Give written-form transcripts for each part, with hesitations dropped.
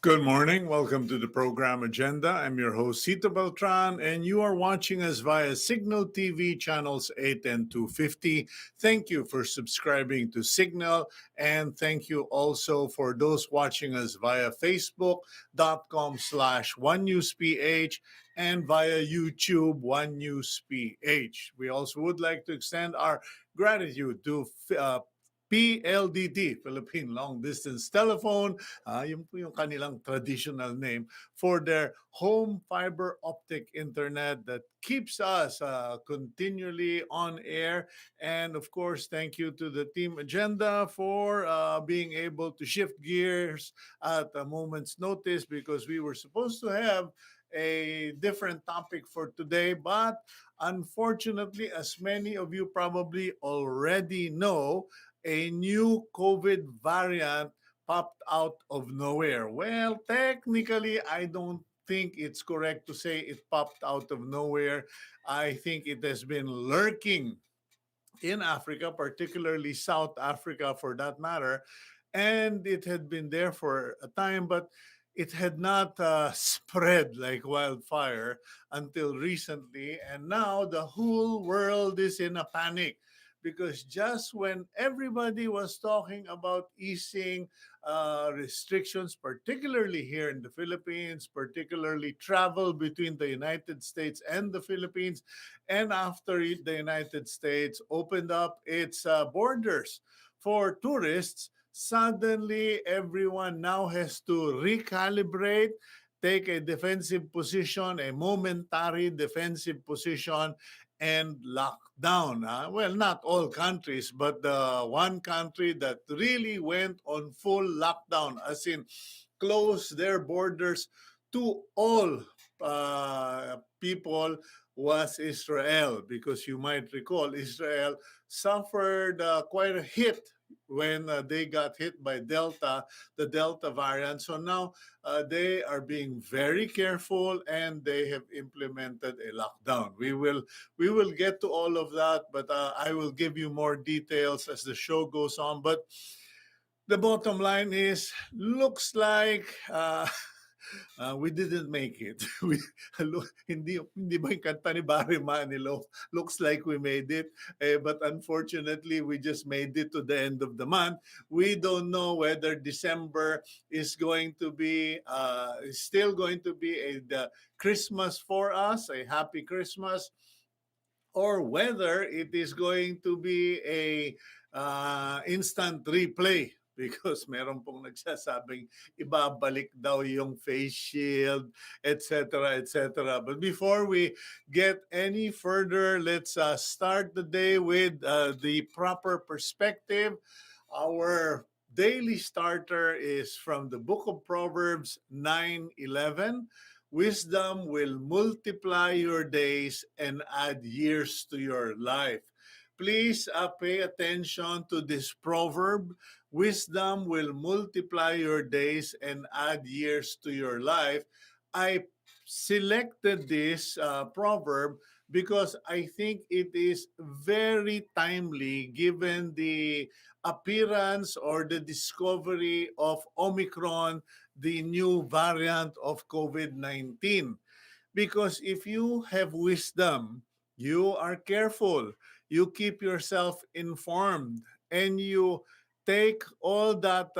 Good morning. Welcome to the program Agenda. I'm your host, Cito Beltran, and you are watching us via Signal TV channels 8 and 250. Thank you for subscribing to Signal, and thank you also for those watching us via Facebook.com/OneNewsPH and via YouTube OneNewsPH. We also would like to extend our gratitude to PLDT, Philippine Long Distance Telephone, yun po yung kanilang traditional name, for their home fiber optic internet that keeps us continually on air. And of course, thank you to the Team Agenda for being able to shift gears at a moment's notice because we were supposed to have a different topic for today, but unfortunately, as many of you probably already know, a new COVID variant popped out of nowhere. Well, technically, I don't think it's correct to say it popped out of nowhere. I think it has been lurking in Africa, particularly South Africa for that matter, and it had been there for a time, but it had not spread like wildfire until recently. And now the whole world is in a panic because just when everybody was talking about easing restrictions, particularly here in the Philippines, particularly travel between the United States and the Philippines, and after the United States opened up its borders for tourists, suddenly everyone now has to recalibrate, take a defensive position, a momentary defensive position, and lock down. Well, not all countries, but the one country that really went on full lockdown, as in close their borders to all people, was Israel, because you might recall Israel suffered quite a hit when they got hit by the Delta variant. So now they are being very careful and they have implemented a lockdown. We will get to all of that, but I will give you more details as the show goes on. But the bottom line is, looks like we didn't make it. Hindi ba yung kanta ni Barry Manilow? Looks like we made it, but unfortunately, we just made it to the end of the month. We don't know whether December is going to be still going to be the Christmas for us, a happy Christmas, or whether it is going to be a instant replay because meron pong nagsasabing ibabalik daw yung face shield, etc., etc. But before we get any further, let's start the day with the proper perspective. Our daily starter is from the book of Proverbs 9:11. Wisdom will multiply your days and add years to your life. Please pay attention to this proverb. Wisdom will multiply your days and add years to your life. I selected this proverb because I think it is very timely given the appearance or the discovery of Omicron, the new variant of COVID-19. Because if you have wisdom, you are careful, you keep yourself informed, and you take all that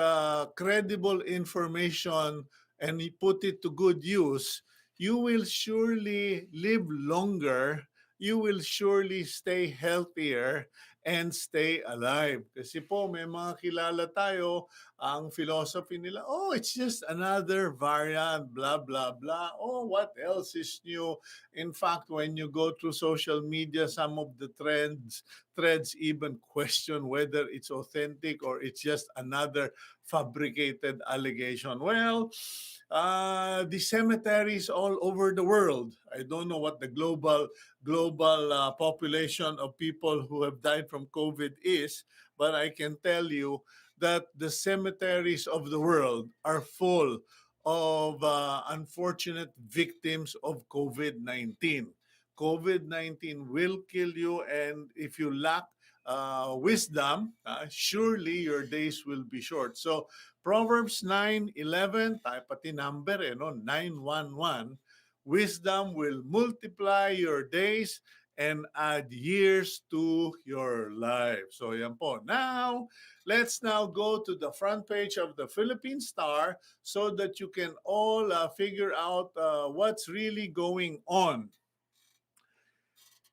credible information and you put it to good use, you will surely live longer, you will surely stay healthier, and stay alive. Kasi po, may mga kilala tayo, ang philosophy nila, oh, it's just another variant, blah, blah, blah. Oh, what else is new? In fact, when you go through social media, some of the threads even question whether it's authentic or it's just another fabricated allegation. Well, the cemeteries all over the world. I don't know what the global population of people who have died from COVID is, but I can tell you that the cemeteries of the world are full of unfortunate victims of COVID-19. COVID-19 will kill you, and if you lack wisdom, surely your days will be short. So Proverbs 9:11, tayo pati number no? 911, wisdom will multiply your days and add years to your life. So yan po. Now, let's now go to the front page of the Philippine Star so that you can all figure out what's really going on.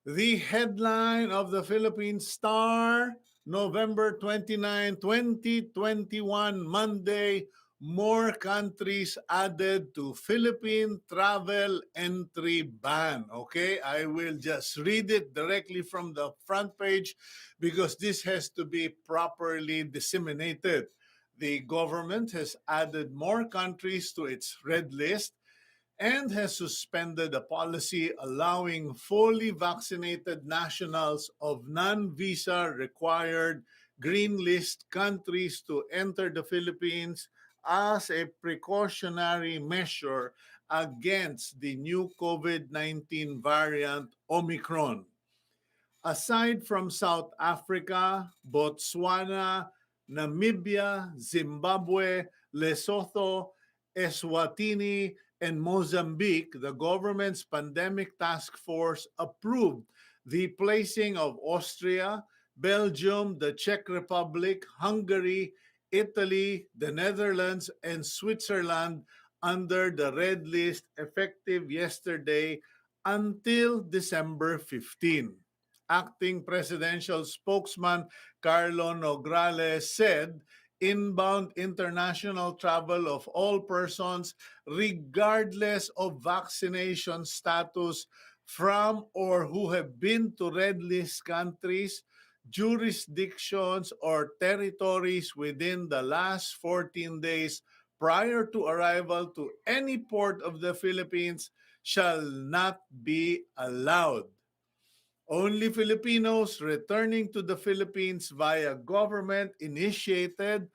The headline of the Philippine Star, November 29, 2021, Monday, more countries added to Philippine travel entry ban. Okay, I will just read it directly from the front page because this has to be properly disseminated. The government has added more countries to its red list and has suspended a policy allowing fully vaccinated nationals of non-visa required green list countries to enter the Philippines as a precautionary measure against the new COVID-19 variant Omicron. Aside from South Africa, Botswana, Namibia, Zimbabwe, Lesotho, Eswatini, and Mozambique, the government's pandemic task force approved the placing of Austria, Belgium, the Czech Republic, Hungary, Italy, the Netherlands, and Switzerland under the red list effective yesterday until December 15. Acting presidential spokesman Carlo Nograles said inbound international travel of all persons, regardless of vaccination status, from or who have been to red list countries, jurisdictions, or territories within the last 14 days prior to arrival to any port of the Philippines shall not be allowed. Only Filipinos returning to the Philippines via government-initiated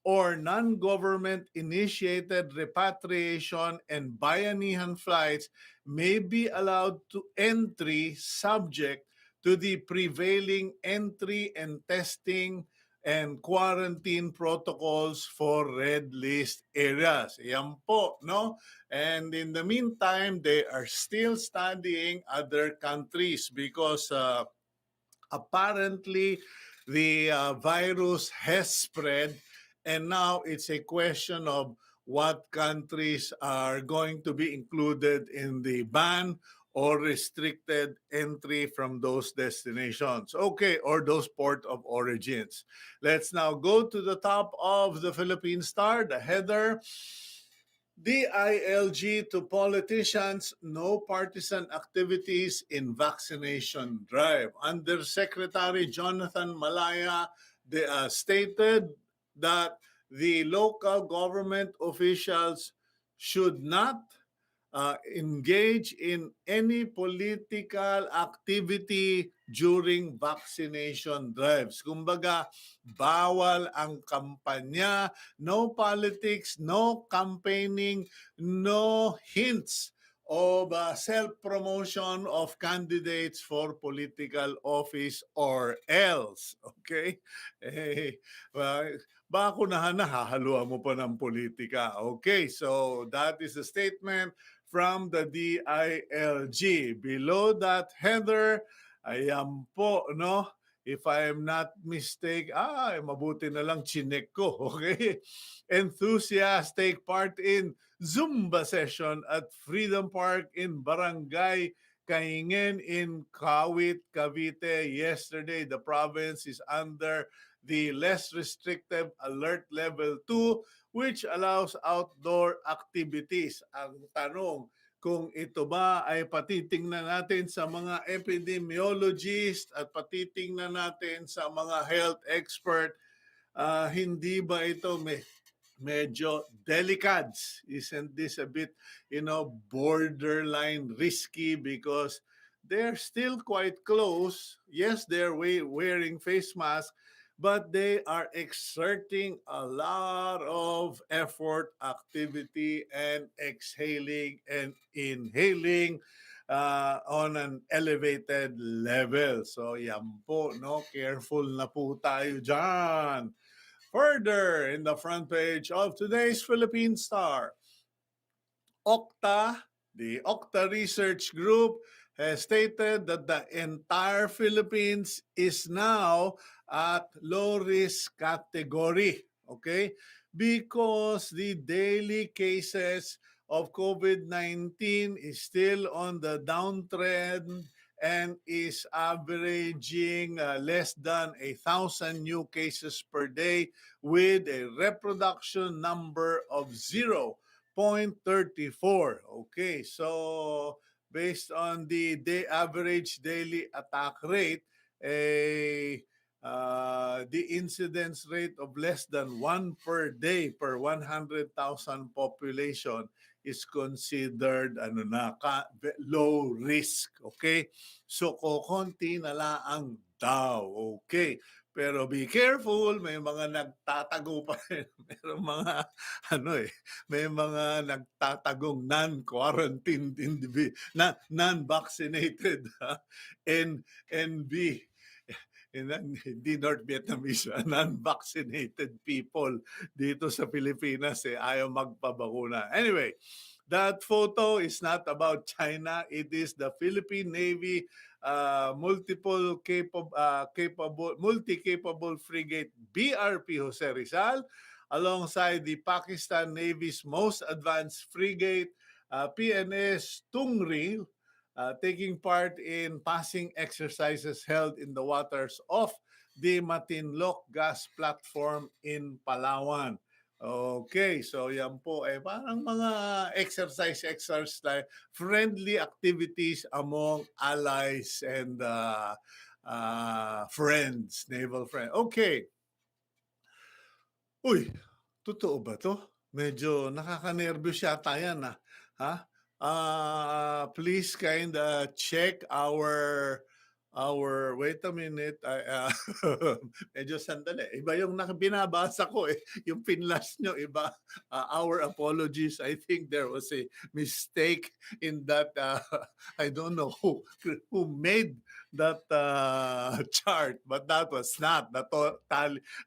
or non-government initiated repatriation and bayanihan flights may be allowed to entry subject to the prevailing entry and testing and quarantine protocols for red list areas. Yan po, no? And in the meantime, they are still studying other countries because apparently the virus has spread, and now it's a question of what countries are going to be included in the ban or restricted entry from those destinations. Okay, or those port of origins. Let's now go to the top of the Philippine Star, the header. DILG to politicians, no partisan activities in vaccination drive. Undersecretary Jonathan Malaya stated that the local government officials should not engage in any political activity during vaccination drives. Kumbaga, bawal ang kampanya, no politics, no campaigning, no hints of self-promotion of candidates for political office or else. Okay? Eh, baka kunahan na, hahaluan mo pa ng politika. Okay, so that is a statement from the DILG. Below that header, ayan po, no? If I am not mistaken, mabuti na lang chinek ko, okay? Enthusiasts take part in Zumba session at Freedom Park in Barangay Kaingen in Kawit, Cavite. Yesterday, the province is under the less restrictive alert level 2, which allows outdoor activities. Ang tanong, kung ito ba ay patitingnan natin sa mga epidemiologist at patitingnan natin sa mga health expert, hindi ba ito medyo delicate? Isn't this a bit, borderline risky because they're still quite close? Yes, they're wearing face masks, but they are exerting a lot of effort, activity, and exhaling and inhaling on an elevated level. So yan po, no? Careful na po tayo dyan. Further, in the front page of today's Philippine Star, Okta, the Okta Research Group, has stated that the entire Philippines is now at low risk category. Okay? Because the daily cases of COVID-19 is still on the downtrend and is averaging less than 1,000 new cases per day with a reproduction number of 0.34. Okay, so based on the average daily attack rate, the incidence rate of less than 1 per day per 100,000 population is considered low risk. Okay? So kokonti na lang daw. Okay. Pero be careful, may mga nagtatago pa rin. Pero mga may mga nagtatagong non-quarantined non-vaccinated NB hindi North Vietnamese, non-vaccinated people dito sa Pilipinas ayaw magpabakuna. Anyway, that photo is not about China. It is the Philippine Navy multi-capable frigate BRP Jose Rizal alongside the Pakistan Navy's most advanced frigate PNS Tungri taking part in passing exercises held in the waters of the Matinloc gas platform in Palawan. Okay, so yan po parang mga exercise like friendly activities among allies and friends, naval friends. Okay. Uy, totoo ba to? Medyo nakaka-nervyos yata yan ha? Please check our wait a minute, medyo sandali. Iba yung binabasa ko yung pinlas nyo iba. Our apologies. I think there was a mistake in that. I don't know who made that chart, but that was not the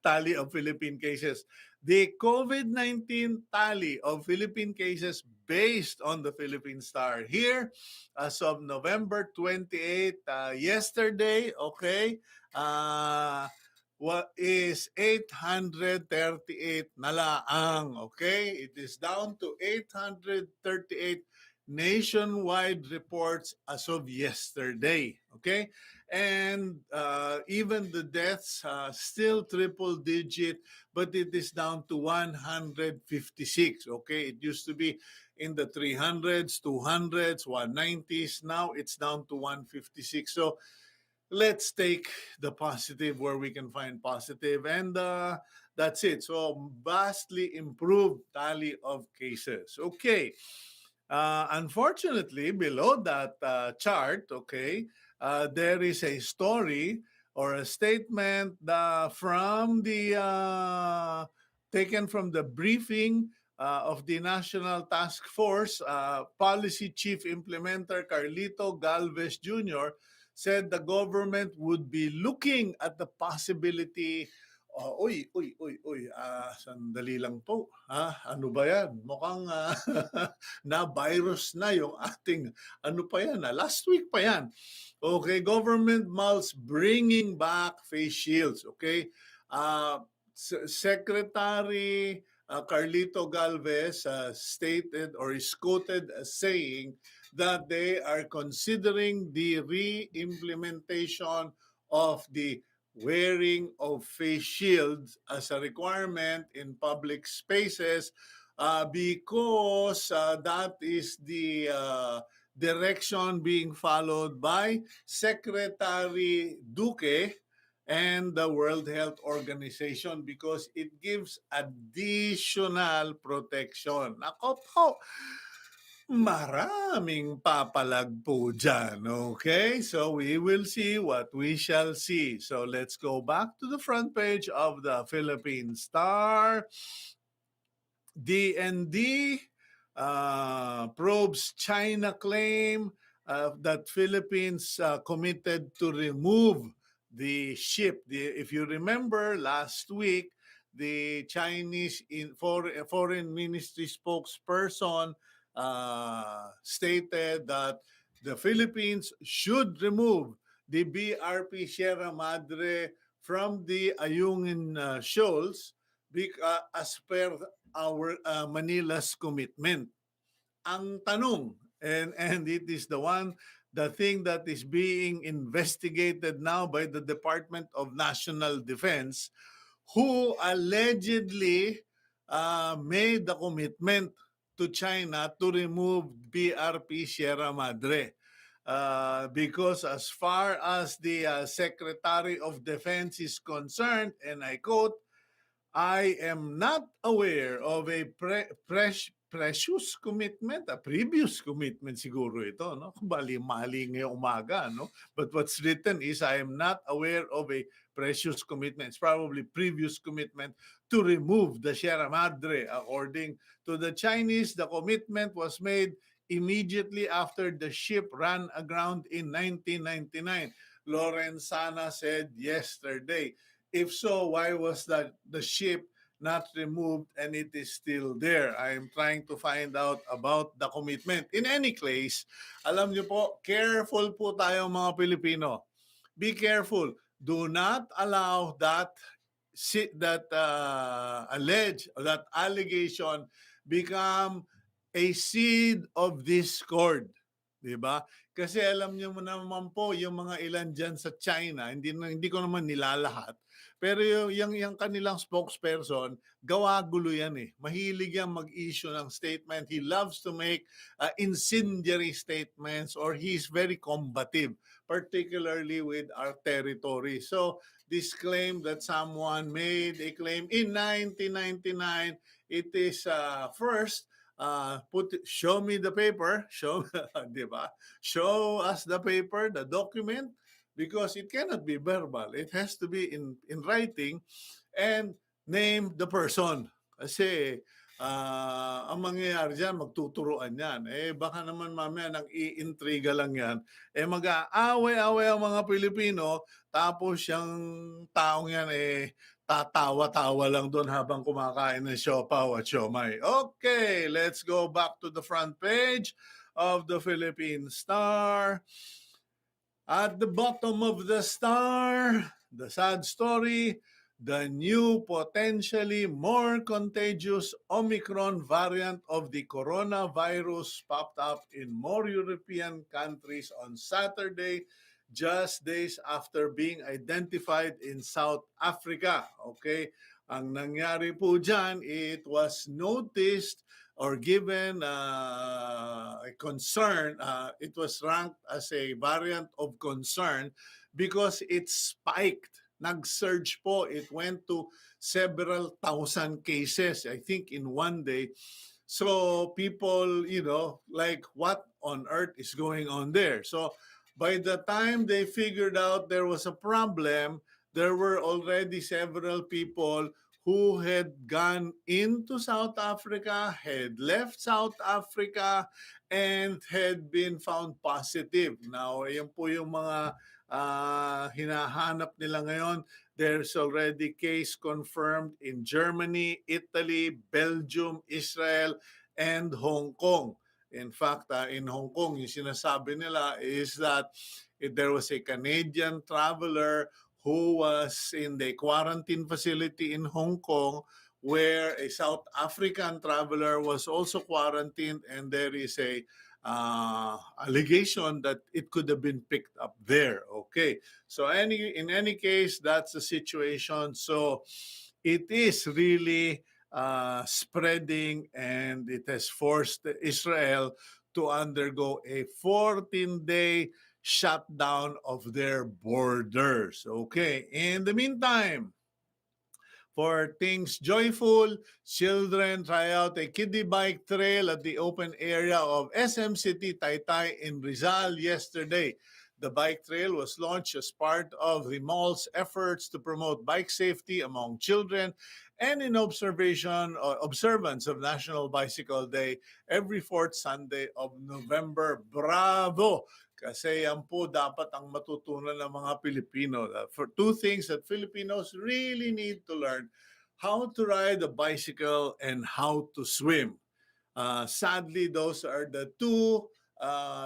tally of Philippine cases. The COVID-19 tally of Philippine cases based on the Philippine Star here as of November 28, yesterday, okay, what is 838 na laang, okay? It is down to 838 nationwide reports as of yesterday, okay? And even the deaths still triple digit, but it is down to 156, okay? It used to be in the 300s, 200s, 190s. Now it's down to 156. So let's take the positive where we can find positive, and that's it. So vastly improved tally of cases. Okay. Unfortunately, below that chart, okay, there is a story or a statement taken from the briefing of the National Task Force. Policy Chief Implementer Carlito Galvez Jr. said the government would be looking at the possibility. Sandali lang po. Ano ba yan? Mukhang na-virus na yung ating, last week pa yan. Okay, government mulls bringing back face shields. Okay, Secretary Carlito Galvez stated or is quoted as saying that they are considering the re-implementation of the wearing of face shields as a requirement in public spaces because that is the direction being followed by Secretary Duque and the World Health Organization because it gives additional protection. Ako po, maraming papalag po dyan. Okay? So we will see what we shall see. So let's go back to the front page of the Philippine Star. DND probes China claim that Philippines committed to remove the ship. If you remember last week, the Chinese foreign ministry spokesperson stated that the Philippines should remove the BRP Sierra Madre from the Ayungin Shoals as per our Manila's commitment. Ang tanong, and it is the thing that is being investigated now by the Department of National Defense, who allegedly made the commitment to China to remove BRP Sierra Madre. Because as far as the Secretary of Defense is concerned, and I quote, I am not aware of a precious commitment, a previous commitment siguro ito, no? Mali ngayong umaga, no? But what's written is, I am not aware of a precious commitment. It's probably previous commitment to remove the Sierra Madre. According to the Chinese, the commitment was made immediately after the ship ran aground in 1999. Lorenzana said yesterday. If so, why was the ship not removed and it is still there? I am trying to find out about the commitment. In any case, alam niyo po, careful po tayo mga Pilipino. Be careful. Do not allow that that allegation become a seed of discord. Diba? Kasi alam niyo mo naman po, yung mga ilan dyan sa China, hindi ko naman nilalahat, pero yung kanilang spokesperson, gawa-gulo yan eh. Mahilig yan mag-issue ng statement. He loves to make incendiary statements, or he's very combative, particularly with our territory. So this claim that someone made a claim in 1999, it is first, show me the paper, di ba? Show us the paper, the document, because it cannot be verbal. It has to be in writing, and name the person. Kasi ang mangyayari dyan, magtuturuan yan. Baka naman mamaya nang iintriga lang yan. Mag-aaway-aaway ang mga Pilipino, tapos yung taong yan, tatawa-tawa lang doon habang kumakain ng siopaw at siomay. Okay, let's go back to the front page of the Philippine Star. At the bottom of the Star, the sad story, the new potentially more contagious Omicron variant of the coronavirus popped up in more European countries on Saturday, just days after being identified in South Africa. Okay? Ang nangyari po dyan, it was noticed or given a concern, it was ranked as a variant of concern because it spiked. Nag-surge po. It went to several thousand cases, I think, in one day. So people, like, what on earth is going on there? So by the time they figured out there was a problem, there were already several people who had gone into South Africa, had left South Africa, and had been found positive. Now, yun po yung mga hinahanap nila ngayon. There's already case confirmed in Germany, Italy, Belgium, Israel, and Hong Kong. In fact, in Hong Kong, yung sinasabi nila is that there was a Canadian traveler who was in the quarantine facility in Hong Kong, where a South African traveler was also quarantined, and there is a allegation that it could have been picked up there. Okay, so in any case, that's the situation. So it is really spreading, and it has forced Israel to undergo a 14-day shutdown of their borders. Okay, in the meantime, for things joyful, children try out a kiddie bike trail at the open area of SM City Taytay in Rizal yesterday. The bike trail was launched as part of the mall's efforts to promote bike safety among children and in observance of National Bicycle Day every fourth Sunday of November. Bravo! Kasi yan po dapat ang matutunan ng mga Pilipino. For two things that Filipinos really need to learn: how to ride a bicycle and how to swim. Sadly, those are the two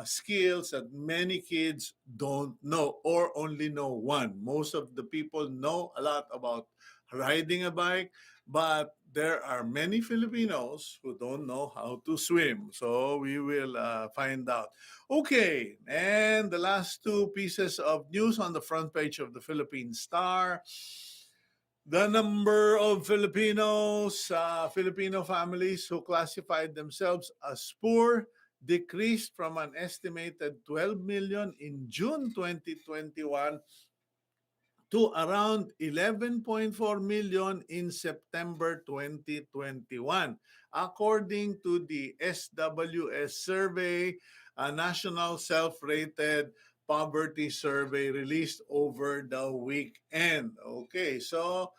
skills that many kids don't know or only know one. Most of the people know a lot about riding a bike, but there are many Filipinos who don't know how to swim. So we will find out. Okay, and the last two pieces of news on the front page of the Philippine Star. The number of Filipino families who classified themselves as poor decreased from an estimated 12 million in June 2021 to around 11.4 million in September 2021, according to the SWS survey, a national self-rated poverty survey released over the weekend. Okay, so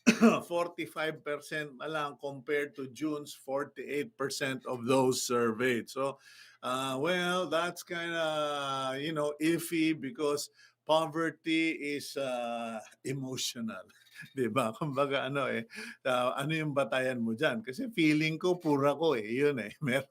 45% na lang compared to June's 48% of those surveyed. So, well, that's kind of, iffy because poverty is emotional. 'Di ba? Kumbaga ano yung batayan mo diyan? Kasi feeling ko poor ako eh, yun eh. May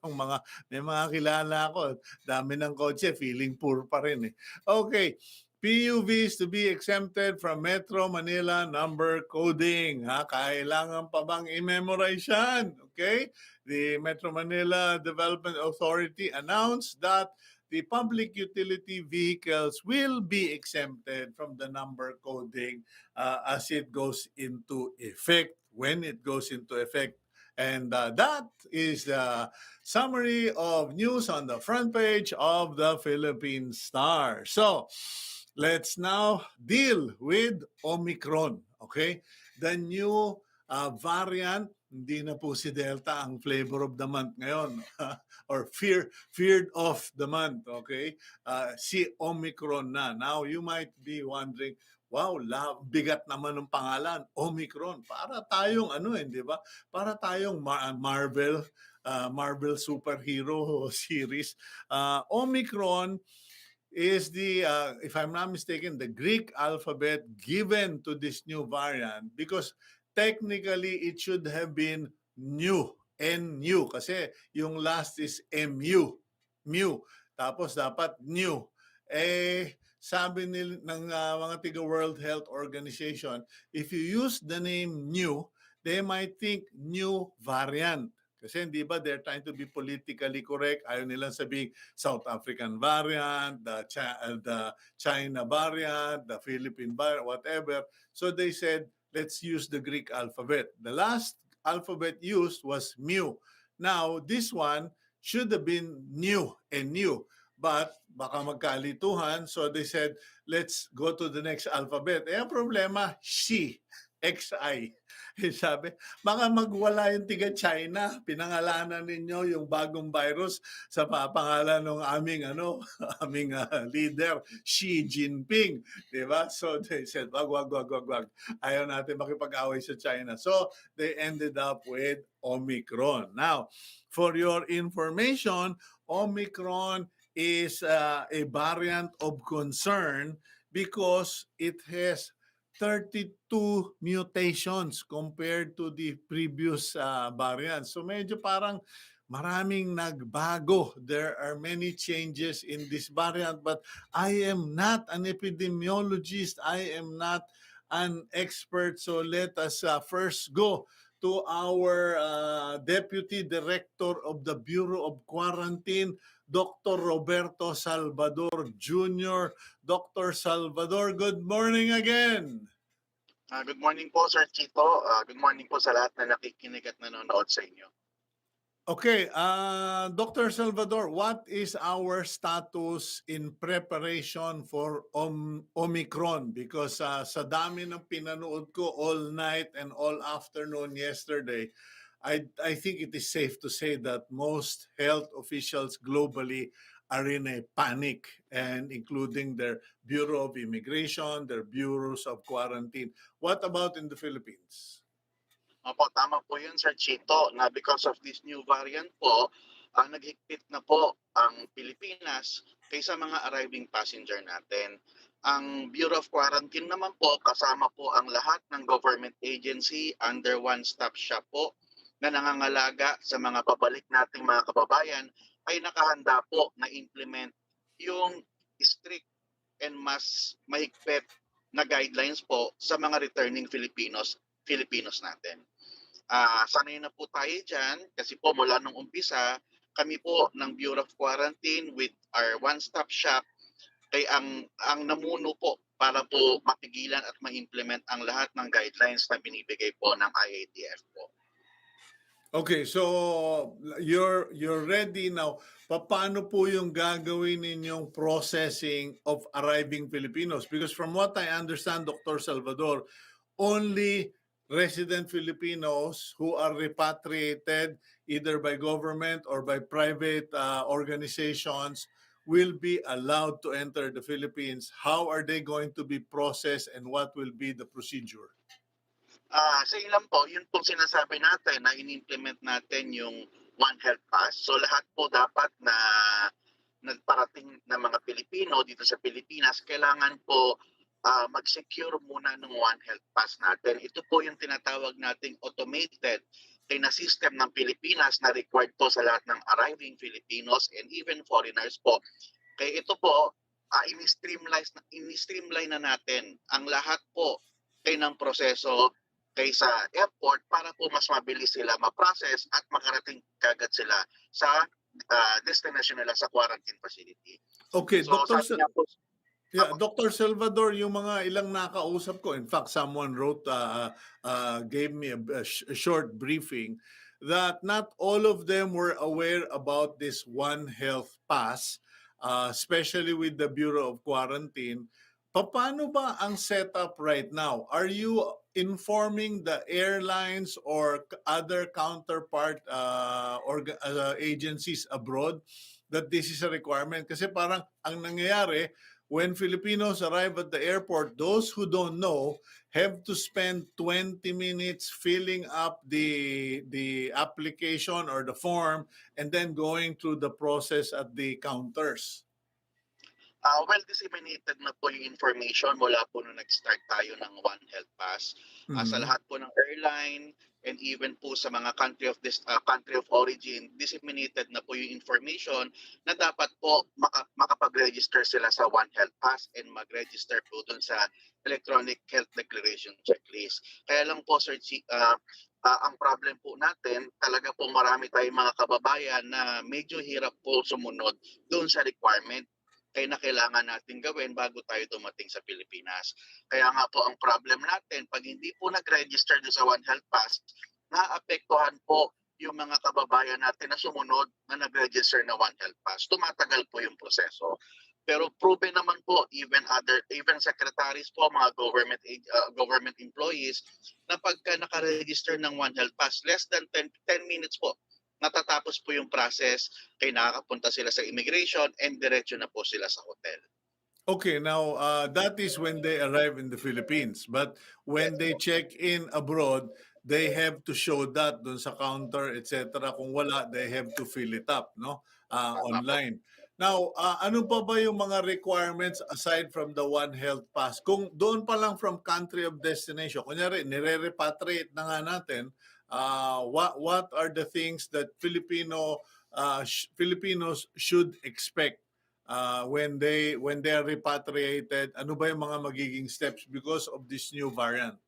mga kilala ako, dami ng kotse, feeling poor pa rin eh. Okay, PUVs to be exempted from Metro Manila number coding. Kailangan pa bang i-memorize yan? Okay? The Metro Manila Development Authority announced that the public utility vehicles will be exempted from the number coding as it goes into effect, when it goes into effect. And that is the summary of news on the front page of the Philippine Star. So, let's now deal with Omicron, okay? The new variant, hindi na po si Delta ang flavor of the month ngayon or feared of the month, okay? Si Omicron na. Now, you might be wondering, wow, bigat naman ng pangalan, Omicron. Para tayong di ba? Para tayong Marvel superhero series. Omicron is if I'm not mistaken, the Greek alphabet given to this new variant, because technically it should have been new, N-U, kasi yung last is M-U, mu. Tapos dapat new. Sabi ng mga tiga World Health Organization, if you use the name new, they might think new variant. Kasi hindi ba they're trying to be politically correct, ayaw nilang sabihin South African variant, the China variant, the Philippine variant, whatever. So they said, let's use the Greek alphabet. The last alphabet used was mu. Now, this one should have been new and new. But baka magkalituhan, so they said, let's go to the next alphabet. Ang problema, Xi, XI. Sabi, baka magwala yung tiga China, pinangalanan ninyo yung bagong virus sa pangalan ng aming aming leader, Xi Jinping, 'di ba? So they said, wag. Ayaw natin makipag-away sa China. So they ended up with Omicron. Now, for your information, Omicron is a variant of concern because it has 32 mutations compared to the previous variants. So medyo parang maraming nagbago. There are many changes in this variant, but I am not an epidemiologist. I am not an expert. So let us first go to our Deputy Director of the Bureau of Quarantine, Dr. Roberto Salvador Jr. Dr. Salvador, good morning again. Good morning po, Sir Chito. Good morning po sa lahat na nakikinig at nanonood sa inyo. Okay, Dr. Salvador, what is our status in preparation for Omicron? Because sa dami ng pinanood ko all night and all afternoon yesterday, I think it is safe to say that most health officials globally are in a panic, and including their Bureau of Immigration, their bureaus of quarantine. What about in the Philippines? Opo, tama po yun, Sir Chito, na because of this new variant po, naghigpit na po ang Pilipinas kaysa mga arriving passenger natin. Ang Bureau of Quarantine naman po, kasama po ang lahat ng government agency under one-stop shop po na nangangalaga sa mga pabalik nating mga kababayan ay nakahanda po na implement yung strict and mas mahigpit na guidelines po sa mga returning Filipinos natin. Sanay na po tayo diyan kasi po mula nung umpisa, kami po ng Bureau of Quarantine with our one-stop shop ay ang namuno po para po mapigilan at ma-implement ang lahat ng guidelines na binibigay po ng IATF po. Okay, so you're ready now. Paano po yung gagawin ninyong processing of arriving Filipinos? Because from what I understand, Dr. Salvador, only resident Filipinos who are repatriated either by government or by private organizations will be allowed to enter the Philippines. How are they going to be processed and what will be the procedure? Sa ilan po, yun pong sinasabi natin na in-implement natin yung One Health Pass. So lahat po dapat na nagparating na mga Pilipino dito sa Pilipinas, kailangan po mag-secure muna ng One Health Pass natin. Ito po yung tinatawag nating automated na system ng Pilipinas na required po sa lahat ng arriving Filipinos and even foreigners po. Kaya ito po, ini-streamline na natin ang lahat po ng proseso kaysa airport para po mas mabilis sila ma-process at makarating kagad sila sa destination nila sa quarantine facility. Okay, So Dr. sabi niya po, Yeah, Dr. Salvador, yung mga ilang nakausap ko, in fact, someone wrote, gave me a short briefing that not all of them were aware about this One Health Pass, especially with the Bureau of Quarantine. Paano ba ang setup right now? Are you informing the airlines or other counterpart agencies abroad that this is a requirement? Kasi parang ang nangyayari, when Filipinos arrive at the airport, those who don't know have to spend 20 minutes filling up the application or the form and then going through the process at the counters. well disseminated na po yung information mula po nung nag-start tayo ng One Health Pass sa lahat po ng airline and even po sa mga country of origin, disseminated na po yung information na dapat po makapag-register sila sa One Health Pass and mag-register po dun sa Electronic Health Declaration Checklist. Kaya lang po, Sir ang problem po natin, talaga po marami tayong mga kababayan na medyo hirap po sumunod doon sa requirement na kailangan natin gawin bago tayo dumating sa Pilipinas. Kaya nga po ang problem natin, pag hindi po nag-register sa One Health Pass, naapektuhan po yung mga kababayan natin na sumunod na nag-register na One Health Pass. Tumatagal po yung proseso. Pero proven naman po, even secretaries po, mga government employees, na pagka naka-register ng One Health Pass, less than 10 minutes po, natatapos po yung process, kaya nakakapunta sila sa immigration and diretso na po sila sa hotel. Okay, now that is when they arrive in the Philippines. But when they check in abroad, they have to show that dun sa counter, etc. Kung wala, they have to fill it up, no? Online. Now, ano pa ba yung mga requirements aside from the One Health Pass? Kung doon pa lang from country of destination, kunyari, nire-repatriate na nga natin, what are the things that Filipinos should expect when they are repatriated? Ano ba yung mga magiging steps because of this new variant?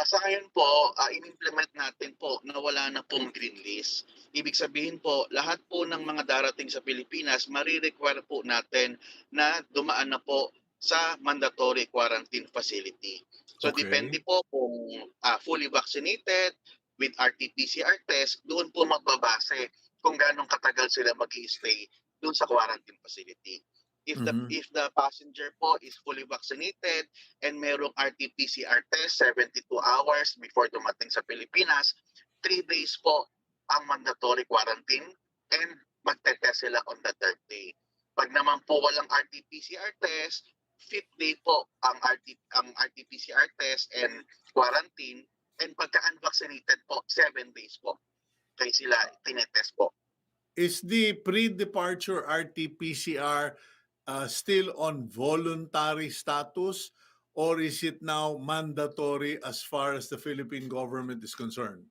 Sa ngayon po, in-implement natin po na wala na pong green list. Ibig sabihin po, lahat po ng mga darating sa Pilipinas, marirequire po natin na dumaan na po sa mandatory quarantine facility. So Okay. depende po kung fully vaccinated with RT-PCR test, doon po magbabase kung gano'ng katagal sila mag-i-stay doon sa quarantine facility. If the passenger po is fully vaccinated and merong RT-PCR test 72 hours before dumating sa Pilipinas, 3 days po ang mandatory quarantine and magte-test sila on the 3rd day. Pag naman po walang RT-PCR test, 5th day po ang RT-PCR test and quarantine, and pagka unvaccinated po, 7 days po kaya sila tinetest po. is the pre-departure RT-PCR still on voluntary status, or is it now mandatory as far as the Philippine government is concerned?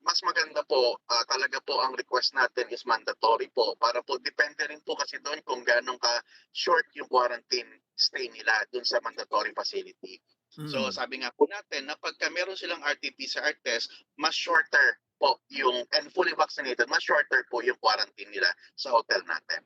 Mas maganda po, talaga po ang request natin is mandatory po para po depende rin po kasi doon kung gaano ka-short yung quarantine stay nila doon sa mandatory facility. So Mm. sabi nga po natin na pagka meron silang RT-PCR test, mas shorter po yung and fully vaccinated, mas shorter po yung quarantine nila sa hotel natin.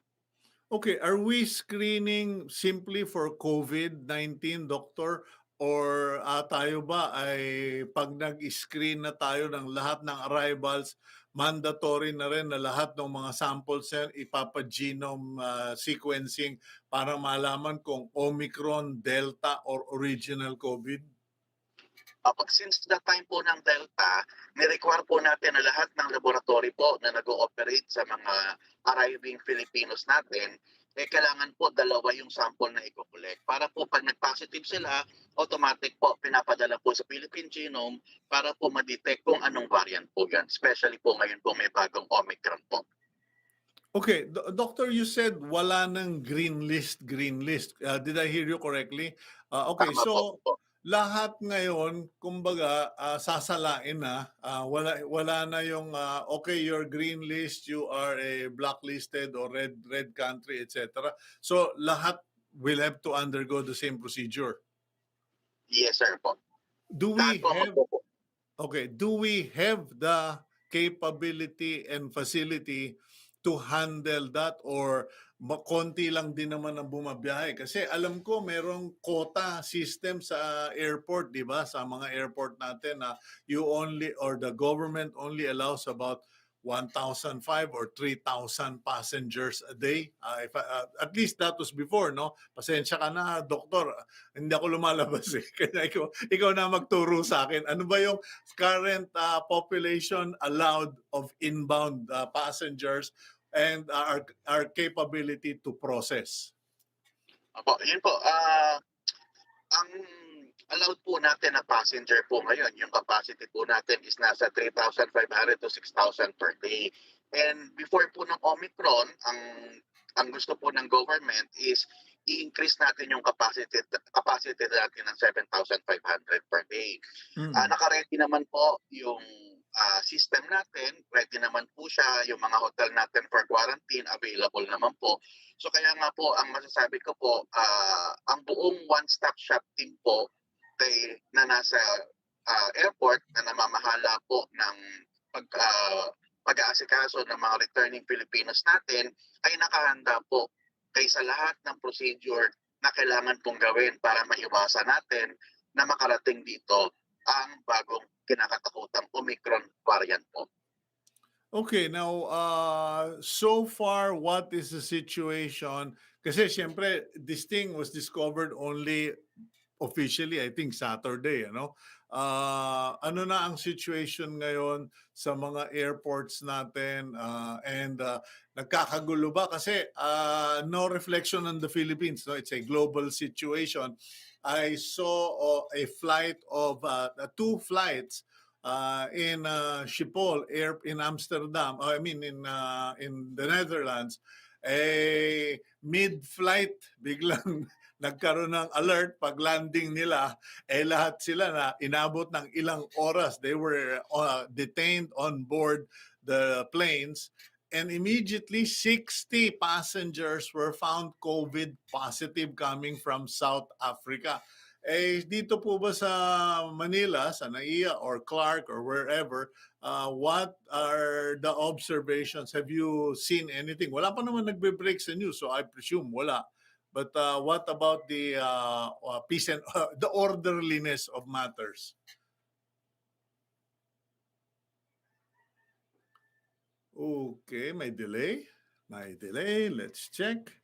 Okay, are we screening simply for COVID-19, Doctor? Or tayo ba ay pag nag-screen na tayo ng lahat ng arrivals, mandatory na rin na lahat ng mga samples yan ipapa-genome sequencing para malaman kung Omicron, Delta, or original COVID? Since the time po ng Delta, ni-require po natin na lahat ng laboratory po na nag-ooperate sa mga arriving Filipinos natin, kailangan po dalawa yung sample na i-collect. Para po pag nag-positive sila, automatic po pinapadala po sa Philippine Genome para po ma-detect kung anong variant po yan. Especially po ngayon po may bagong Omicron po. Okay, Doctor, you said wala ng green list, green list. Did I hear you correctly? Okay, Tama po. so lahat ngayon, kumbaga, sasalain na, wala na yung, okay, you're green list, you are a blacklisted or red country, etc. So lahat will have to undergo the same procedure. Yes, sir po. Do Lahat we po have, magpo po. okay, do we have the capability and facility to handle that, or konti lang din naman ang bumabiyahe? Kasi alam ko merong quota system sa airport, di ba? Sa mga airport natin na you only, or the government only allows about 1,005 or 3,000 passengers a day. At least that was before, no? Pasensya ka na, doktor. Hindi ako lumalabas eh. Kaya ikaw na magturo sa akin. Ano ba yung current population allowed of inbound passengers and our capability to process? Opo, yun po. Ang allowed po natin na passenger po ngayon, yung capacity po natin is nasa 3,500 to 6,000 per day. And before po ng Omicron, ang gusto po ng government is i-increase natin yung capacity natin ng 7,500 per day. Naka-ready naman po yung system natin, ready naman po siya, yung mga hotel natin for quarantine, available naman po. So kaya nga po, ang masasabi ko po, ang buong one-stop shop team po na nasa airport na namamahala po ng pag-aasikaso ng mga returning Filipinos natin ay nakahanda po kaysa lahat ng procedure na kailangan pong gawin para maiwasan natin na makarating dito ang bagong kinakatakutang Omicron variant po. Okay, now, so far, what is the situation? Kasi siyempre, this thing was discovered only officially, I think, Saturday, ano? Ano na ang situation ngayon sa mga airports natin? And nagkakagulo ba? Kasi no reflection on the Philippines, no? It's a global situation. I saw a flight of, 2 flights in Schiphol Air in Amsterdam, I mean in the Netherlands, mid-flight biglang nagkaroon ng alert pag landing nila, lahat sila na inabot ng ilang oras. They were detained on board the planes, and immediately 60 passengers were found COVID positive coming from South Africa. Dito po ba sa Manila, sa NAIA or Clark or wherever, what are the observations? Have you seen anything? Wala pa naman nagbe-break sa news, so I presume wala. But what about the peace and the orderliness of matters? Okay, may delay. Let's check.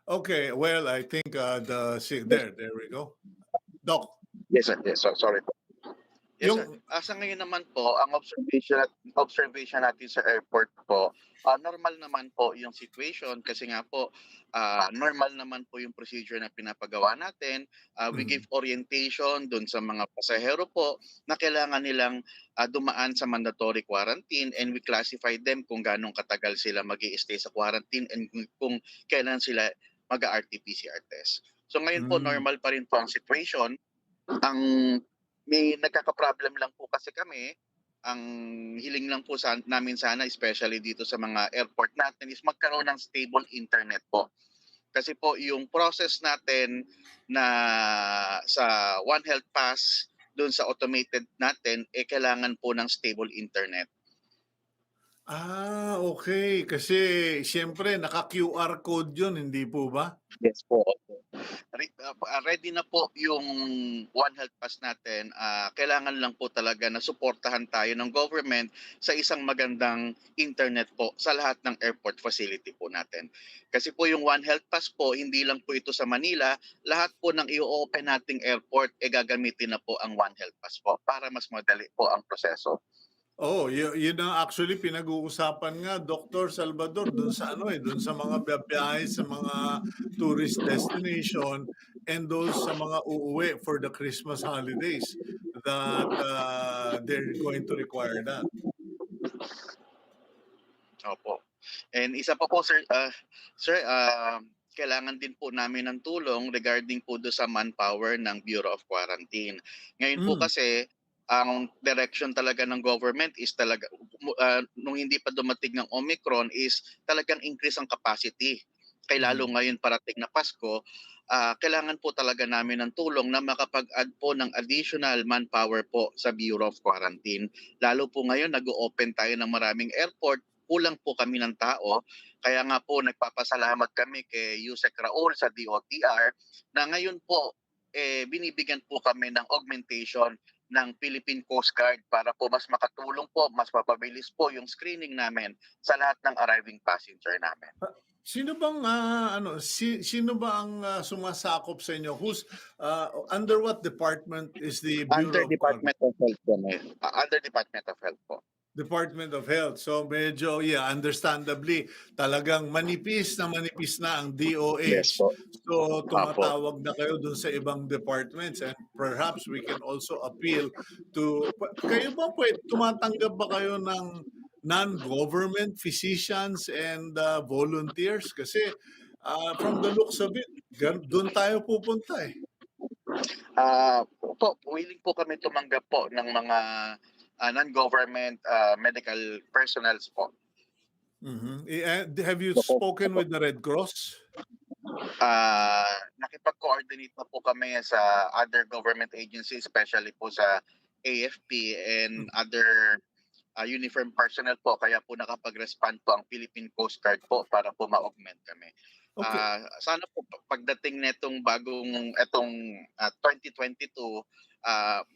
Okay, well, I think there we go. Doc. Yes, sir. Yes, sorry po. Yes, sir. Yung Sa ngayon naman po, ang observation natin sa airport po, normal naman po yung situation kasi nga po, normal naman po yung procedure na pinapagawa natin. We give mhm. orientation dun sa mga pasahero po na kailangan nilang dumaan sa mandatory quarantine, and we classify them kung ganong katagal sila mag stay sa quarantine, and kung kailan sila mag-RT-PCR test. So ngayon po, Hmm. normal pa rin po ang situation. Ang may nagkaka-problem lang po kasi kami, ang hiling lang po namin sana, especially dito sa mga airport natin, is magkaroon ng stable internet po. Kasi po yung process natin na sa One Health Pass dun sa automated natin, kailangan po ng stable internet. Okay. Kasi siyempre naka-QR code 'yun, hindi po ba? Yes po, opo. Ready na po yung One Health Pass natin, kailangan lang po talaga na suportahan tayo ng government sa isang magandang internet po sa lahat ng airport facility po natin. Kasi po yung One Health Pass po, hindi lang po ito sa Manila, lahat po ng i-open nating airport, gagamitin na po ang One Health Pass po para mas madali po ang proseso. Oo, 'yun ang actually pinag-uusapan nga Dr. Salvador dun sa ano, dun sa mga biyahe sa mga tourist destination and those sa mga uuwi for the Christmas holidays that, they're going to require that. Opo. And isa pa po, sir, kailangan din po namin ng tulong regarding po do sa manpower ng Bureau of Quarantine. Ngayon po Hmm, kasi, ang direction talaga ng government is talaga, nung hindi pa dumating ng Omicron, is talagang increase ang capacity. Kaya lalo mhm. ngayon parating na Pasko, kailangan po talaga namin ng tulong na makapag-add po ng additional manpower po sa Bureau of Quarantine. Lalo po ngayon nag-o-open tayo ng maraming airport, kulang po kami ng tao. Kaya nga po nagpapasalamat kami kay Yusek Raul sa DOTR na ngayon po, binibigyan po kami ng augmentation ng Philippine Coast Guard para po mas makatulong po, mas mapabilis po yung screening namin sa lahat ng arriving passenger namin. Sino bang, sino ba ang, sumasakop sa inyo? Under what department is the Under Bureau of Department of Health po ngayon. Under Department of Health po. Department of Health. So medyo, yeah, understandably, talagang manipis na ang Yes DOH. po. So Apo. tumatawag na kayo dun sa ibang departments, and perhaps we can also appeal to kayo ba tumatanggap ba kayo ng non-government physicians and volunteers? Kasi from the looks of it, dun tayo pupunta eh. Willing po kami tumanggap po ng mga non-government medical personnels po. Have you Opo, spoken opo. with the Red Cross? Nakipag-coordinate na po kami sa other government agencies, especially po sa AFP and Mhm. other uniform personnel po, kaya po nakapag-respond po ang Philippine Coast Guard po para po ma-augment kami. Okay. Sana po pagdating nitong bagong etong 2022,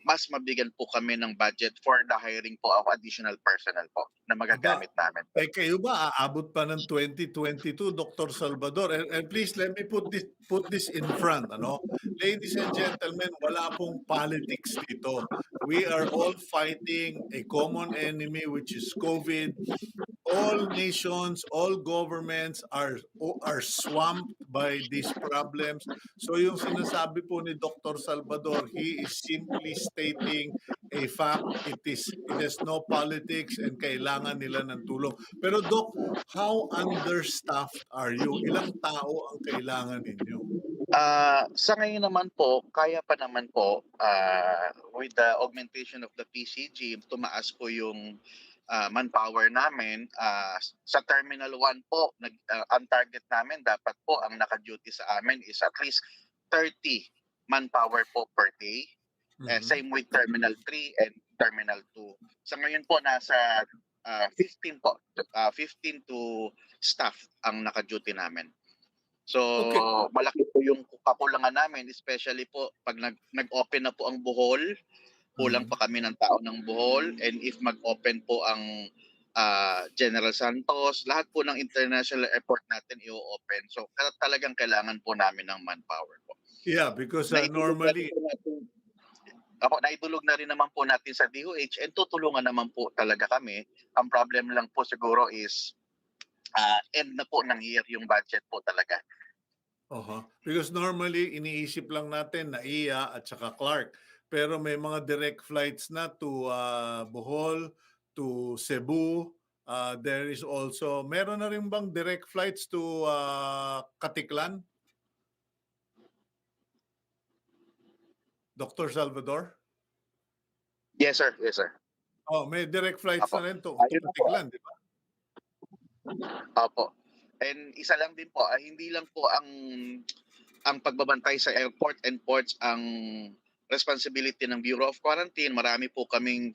mas mabigyan po kami ng budget for the hiring po of additional personnel po na Aba, magagamit namin po. kayo ba aabot pa ng 2022, Dr. Salvador? And please let me put this in front, ano? Ladies and gentlemen, wala pong politics dito. We are all fighting a common enemy, which is COVID. All nations, all governments are swamped by these problems. So yung sinasabi po ni Dr. Salvador, he is simply stating a fact. It has no politics and kailangan nila ng tulong. Pero Doc, how understaffed are you? Ilang tao ang kailangan ninyo? Sa ngayon naman po, kaya pa naman po, with the augmentation of the PCG, tumaas po yung manpower namin. Sa Terminal 1 po, ang target namin dapat po ang naka-duty sa amin is at least 30 manpower po per day. Mhm. Same with Terminal 3 and Terminal 2. Sa ngayon po, nasa 15 po, 15 to staff ang naka-duty namin. So, Okay. malaki po yung kakulangan namin, especially po 'pag nag-open na po ang Bohol, kulang Mhm. pa kami ng tao ng Bohol, and if mag-open po ang, General Santos, lahat po ng international airport natin i-o-open. So, talagang kailangan po namin ng manpower po. Yeah, because Naitulong na rin normally po natin naidulog na rin naman po natin sa DOH and tutulungan naman po talaga kami. Ang problem lang po siguro is end na po ng year yung budget po talaga. Because normally, iniisip lang natin na iya at saka Clark. Pero may mga direct flights na to Bohol, to Cebu. There is also, meron na rin bang direct flights to Katiklan? Dr. Salvador? Yes, sir. Yes, sir. Oh, may direct flights Apo. na rin to Ayun na po. Katiklan, di ba? Opo. And isa lang din po, hindi lang po ang pagbabantay sa airport and ports ang responsibility ng Bureau of Quarantine. Marami po kaming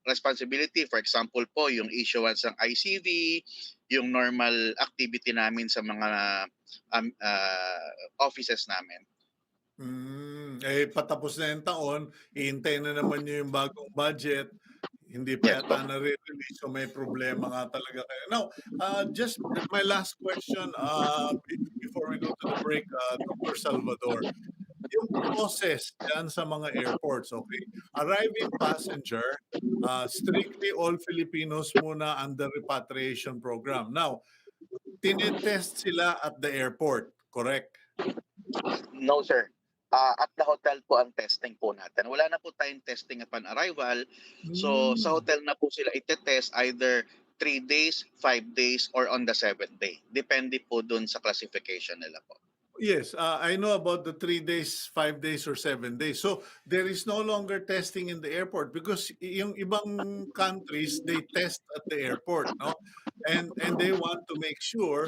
responsibility. For example po, yung issuance ng ICV, yung normal activity namin sa mga offices namin. Patapos na yung taon, iintay na naman nyo yung bagong budget. Hindi pa Yes po. yata nare-release, so may problema nga talaga kayo. Now, just my last question before we go to the break, Dr. Salvador. Yung process dyan sa mga airports, okay? Arriving passenger, strictly all Filipinos muna under repatriation program. Now, tinetest sila at the airport, correct? No, sir. At the hotel po ang testing po natin. Wala na po tayong testing upon arrival. So, sa hotel na po sila itetest either 3 days, 5 days, or on the 7th day. Depende po dun sa classification nila po. Yes, I know about the 3 days, 5 days, or 7 days. So there is no longer testing in the airport because yung ibang countries, they test at the airport, no? And they want to make sure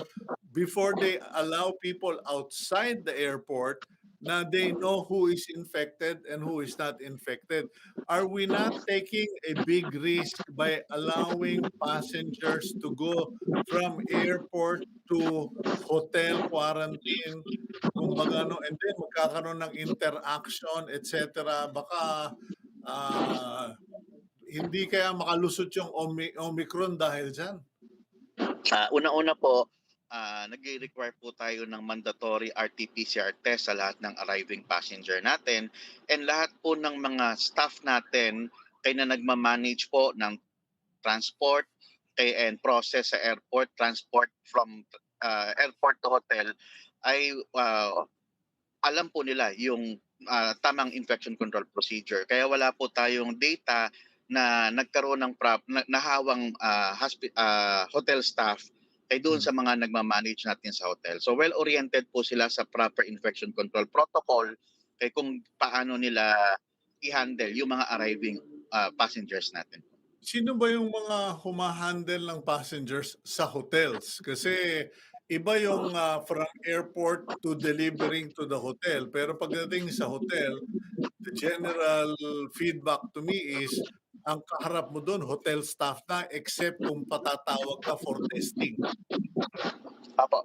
before they allow people outside the airport na they know who is infected and who is not infected. Are we not taking a big risk by allowing passengers to go from airport to hotel quarantine? Kumbaga, no, and then magkakaroon ng interaction, etc. Baka hindi kaya makalusot yung Omicron dahil dyan. Una-una po, nag-require po tayo ng mandatory RT-PCR test sa lahat ng arriving passenger natin, and lahat po ng mga staff natin na nagmamanage po ng transport and process sa airport, transport from airport to hotel, ay alam po nila yung tamang infection control procedure. Kaya wala po tayong data na nagkaroon ng nahawang hotel staff ay doon sa mga nagmamanage natin sa hotel. So well-oriented po sila sa proper infection control protocol kay kung paano nila i-handle yung mga arriving passengers natin. Sino ba yung mga humahandle ng passengers sa hotels? Kasi iba yung from airport to delivering to the hotel. Pero pagdating sa hotel, the general feedback to me is ang kaharap mo doon, hotel staff na, except kung patatawag ka for testing. Apo.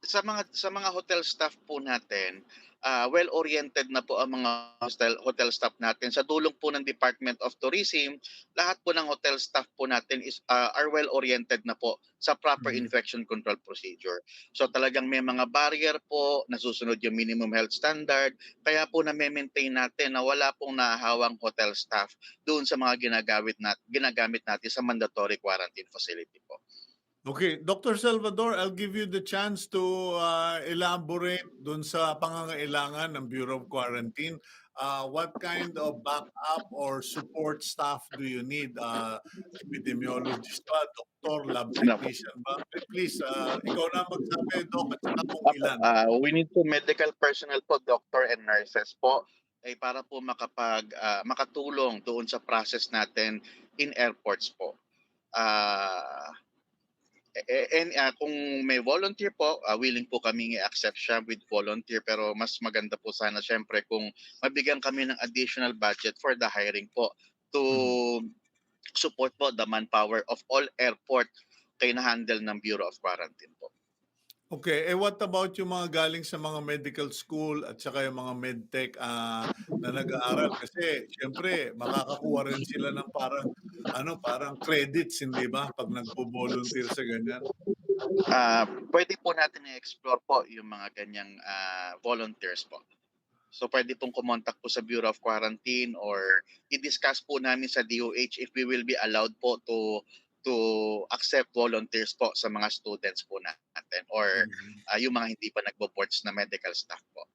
Sa mga hotel staff po natin, well-oriented na po ang mga hotel staff natin. Sa dulong po ng Department of Tourism, lahat po ng hotel staff po natin are well-oriented na po sa proper infection control procedure. So talagang may mga barrier po, nasusunod yung minimum health standard, kaya po na-maintain natin na wala pong nahahawang hotel staff doon sa mga ginagamit natin sa mandatory quarantine facility po. Okay, Dr. Salvador, I'll give you the chance to elaborate dun sa pangangailangan ng Bureau of Quarantine. What kind of backup or support staff do you need? Epidemiologist ba? Doktor, lab technician ba? Please, ikaw na magsabi, Doc, at saka kung ilan. We need po medical personnel po, doctor and nurses po, ay para po makatulong doon sa process natin in airports po. Kung may volunteer po, willing po kami i-accept siya with volunteer, pero mas maganda po sana syempre kung mabigyan kami ng additional budget for the hiring po to support po the manpower of all airport kay na-handle ng Bureau of Quarantine po. Okay, what about yung mga galing sa mga medical school at saka yung mga medtech na nag-aaral? Kasi siyempre makakakuha rin sila ng parang credits, hindi ba? Pag nagpo-volunteer sa ganyan. Pwede po natin i-explore po yung mga ganyang volunteers po. So pwede pong kumontak po sa Bureau of Quarantine or i-discuss po namin sa DOH if we will be allowed po to accept volunteers po sa mga students po natin or Mhm. yung mga hindi pa nagbo-boards na medical staff po.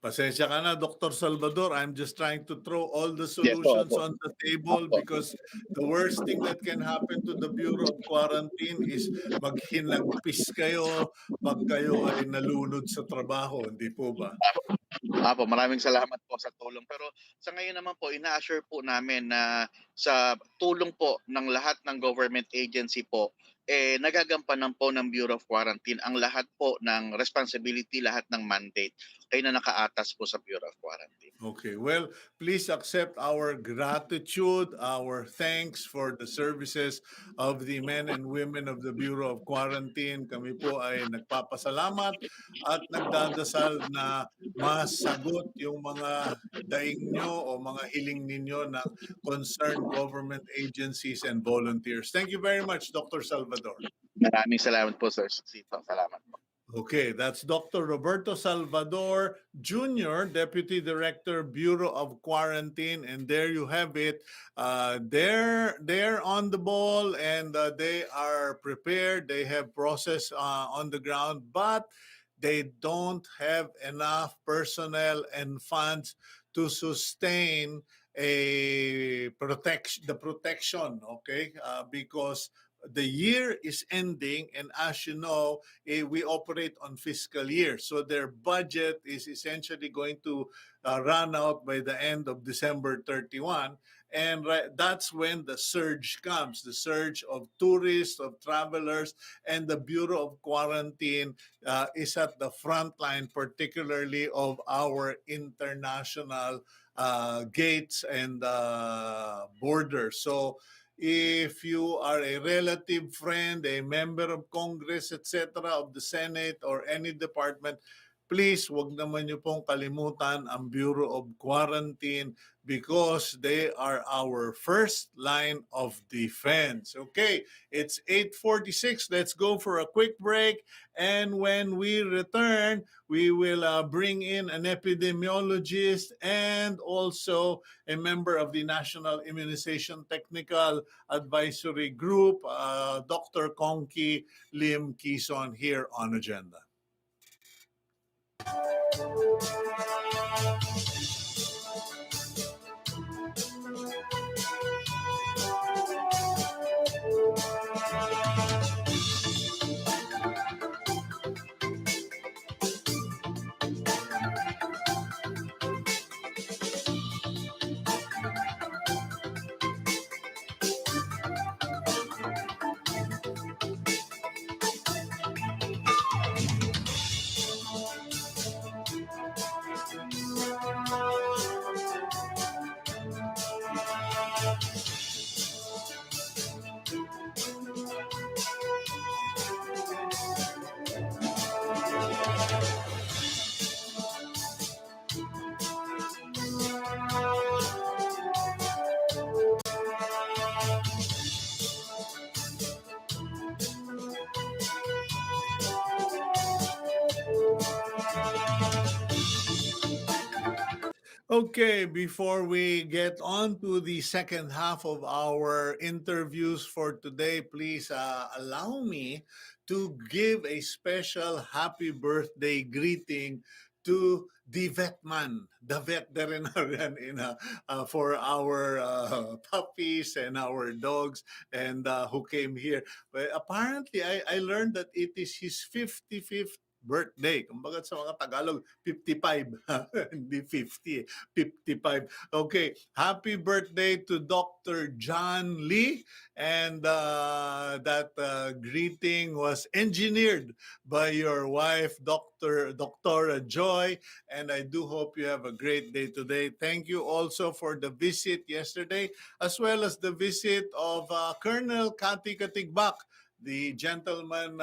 Pasensya ka na, Dr. Salvador. I'm just trying to throw all the Yes po, solutions opo. on the table Opo. because the worst thing that can happen to the Bureau of Quarantine is maghinagpis kayo pag kayo ay nalunod sa trabaho, hindi po ba? Apo, maraming salamat po sa tulong. Pero sa ngayon naman po, ina-assure po namin na sa tulong po ng lahat ng government agency po, nagagampanan po ng Bureau of Quarantine ang lahat po ng responsibility, lahat ng mandate ay na nakaatas po sa Bureau of Quarantine. Okay, well, please accept our gratitude, our thanks for the services of the men and women of the Bureau of Quarantine. Kami po ay nagpapasalamat at nagdadasal na masagot yung mga daing nyo o mga hiling ninyo ng concerned government agencies and volunteers. Thank you very much, Dr. Salvador. Maraming salamat po, Sir Sito. Salamat po. Okay, that's Dr. Roberto Salvador Jr., Deputy Director, Bureau of Quarantine, and there you have it. They're on the ball and they are prepared. They have process on the ground, but they don't have enough personnel and funds to sustain the protection. Okay, because the year is ending, and as you know, we operate on fiscal year. So their budget is essentially going to run out by the end of December 31. And that's when the surge comes, the surge of tourists, of travelers, and the Bureau of Quarantine is at the front line, particularly of our international gates and borders. So if you are a relative friend, a member of Congress, etc., of the Senate or any department, please wag naman niyo pong kalimutan ang Bureau of Quarantine because they are our first line of defense. Okay, it's 8:46. Let's go for a quick break. And when we return, we will bring in an epidemiologist and also a member of the National Immunization Technical Advisory Group, Dr. Kongki Lim Quezon, here on Agenda. Okay, before we get on to the second half of our interviews for today, please allow me to give a special happy birthday greeting to the vetman, the veterinarian for our puppies and our dogs and who came here. But apparently, I learned that it is his 55th birthday. Kumbaga sa mga Tagalog, 55, hindi 50, 55. Okay, happy birthday to Dr. John Lee. And that greeting was engineered by your wife, Dr. Joy. And I do hope you have a great day today. Thank you also for the visit yesterday, as well as the visit of Colonel Kati Katigbak, the gentleman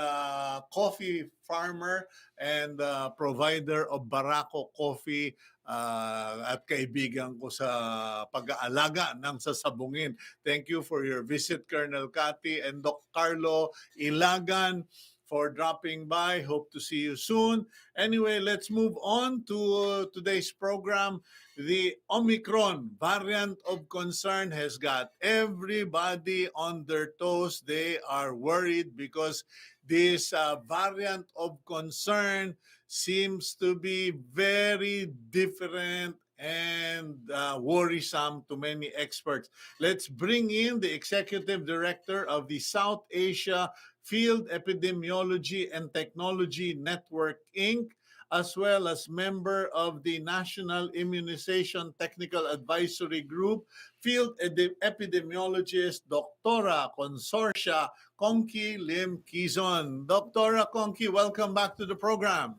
coffee farmer and provider of Barako Coffee at kaibigan ko sa pag-aalaga ng sasabungin. Thank you for your visit, Colonel Kati, and Doc Carlo Ilagan for dropping by. Hope to see you soon. Anyway, let's move on to today's program. The Omicron variant of concern has got everybody on their toes. They are worried because this variant of concern seems to be very different and worrisome to many experts. Let's bring in the executive director of the South Asia Field Epidemiology and Technology Network, Inc., as well as member of the National Immunization Technical Advisory Group, Field Epidemiologist Doctora Consortia Kongki Lim Quizon. Doctora Kongki, welcome back to the program.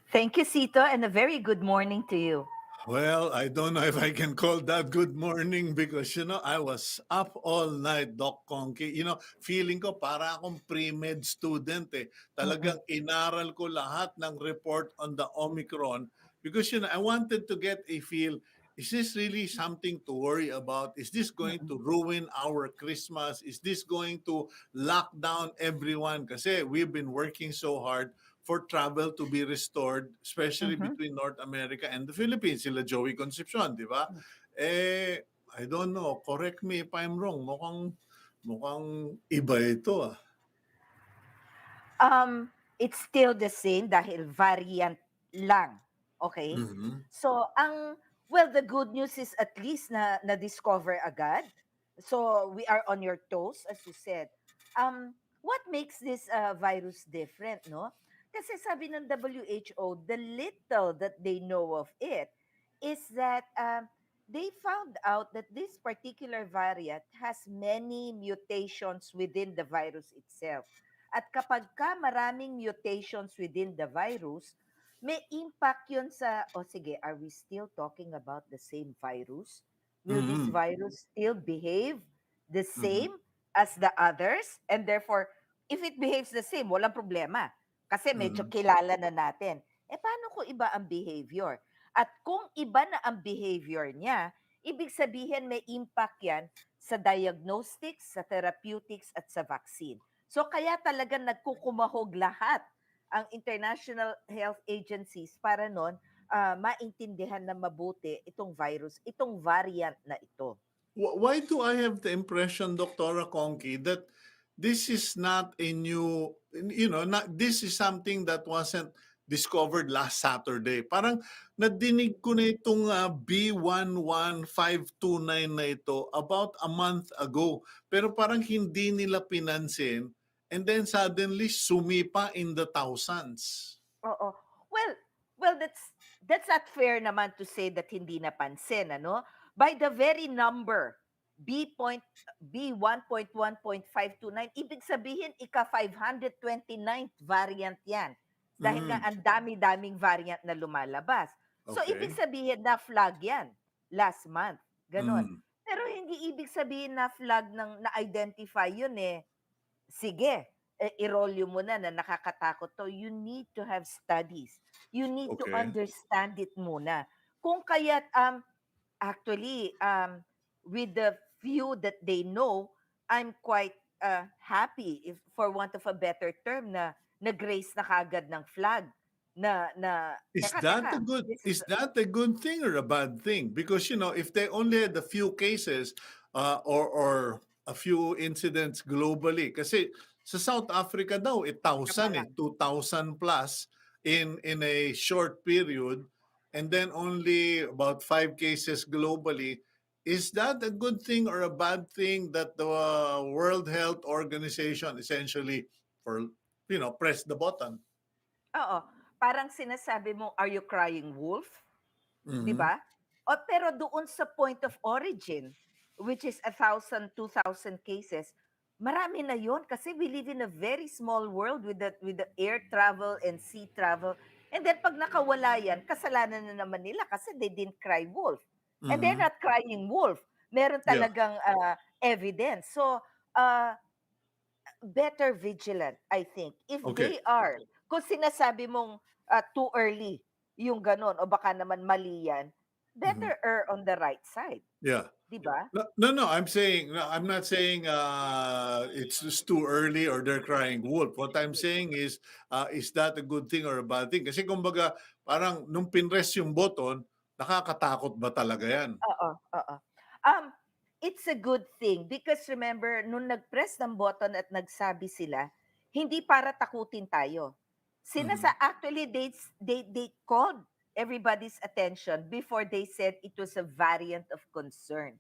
Thank you, Sito, and a very good morning to you. Well, I don't know if I can call that good morning because, I was up all night, Doc Conky. Feeling ko para akong pre-med student eh. Mm-mm. Talagang inaral ko lahat ng report on the Omicron because, I wanted to get a feel, is this really something to worry about? Is this going to ruin our Christmas? Is this going to lock down everyone? Kasi we've been working so hard for travel to be restored, especially Mhm. between North America and the Philippines. Sila Joey Concepcion, di ba? I don't know. Correct me if I'm wrong. Mukhang iba ito ah. It's still the same dahil variant lang. Okay? Mhm. So, the good news is at least na-discover agad. So, we are on your toes, as you said. What makes this virus different, no? Kasi sabi ng WHO, the little that they know of it is that they found out that this particular variant has many mutations within the virus itself. At kapag ka maraming mutations within the virus, may impact yun sa, sige, are we still talking about the same virus? Will this Mhm. virus still behave the Mhm. same as the others? And therefore, if it behaves the same, walang problema. Kasi medyo Mhm. kilala na natin. Paano kung iba ang behavior? At kung iba na ang behavior niya, ibig sabihin may impact yan sa diagnostics, sa therapeutics, at sa vaccine. So kaya talaga nagkukumahog lahat ang international health agencies para noon maintindihan na mabuti itong virus, itong variant na ito. Why do I have the impression, Dr. Conky, that this is not a new, this is something that wasn't discovered last Saturday. Parang nadinig ko na itong B11529 na ito about a month ago. Pero parang hindi nila pinansin and then suddenly sumipa in the thousands. Oo. Well, that's not fair naman to say that hindi napansin, ano? By the very number, B point B1.1.529, ibig sabihin ika 529th variant 'yan. Dahil nga Mm, ang dami-daming variant na lumalabas. So ibig okay. sabihin na flag 'yan last month. Ganon. Mm, Pero hindi ibig sabihin na flag ng na-identify yun sige, irolyo mo na nakakatakot 'to. You need to have studies. You need to okay. understand it muna. Kung kaya't, actually, with the few that they know, I'm quite, happy if for want of a better term na grace na kaagad ng flag na, Is "Teka, that a teka, good this is." is that a good thing or a bad thing? Because if they only had a few cases or a few incidents globally, kasi sa South Africa daw, Teka pa 1,000 lang. 2,000 plus in a short period, and then only about 5 cases globally. Is that a good thing or a bad thing that the World Health Organization essentially for press the button? Oo, parang sinasabi mo, "Are you crying wolf?" 'Di Mhm. ba? O pero doon sa point of origin, which is 1,000, 2,000 cases, marami na 'yon kasi we live in a very small world with the air travel and sea travel. And then 'pag nakawala 'yan, kasalanan na naman nila kasi they didn't cry wolf. And they're Mhm. not crying wolf. Meron Yeah. talagang evidence. So, uh, better vigilant, I think. If Okay. they are, kung sinasabi mong too early, yung ganon, o baka naman mali yan, Mhm. better err on the right side, Yeah. 'di ba? No, no, no. I'm saying no, I'm not saying it's just too early or they're crying wolf. What I'm saying is that a good thing or a bad thing? Kasi kumbaga parang nung pinress yung button, nakakatakot ba talaga yan? Oo, oo. Um, it's a good thing because remember nung nag-press ng button at nagsabi sila, hindi para takutin tayo. Mhm. Actually they called everybody's attention before they said it was a variant of concern.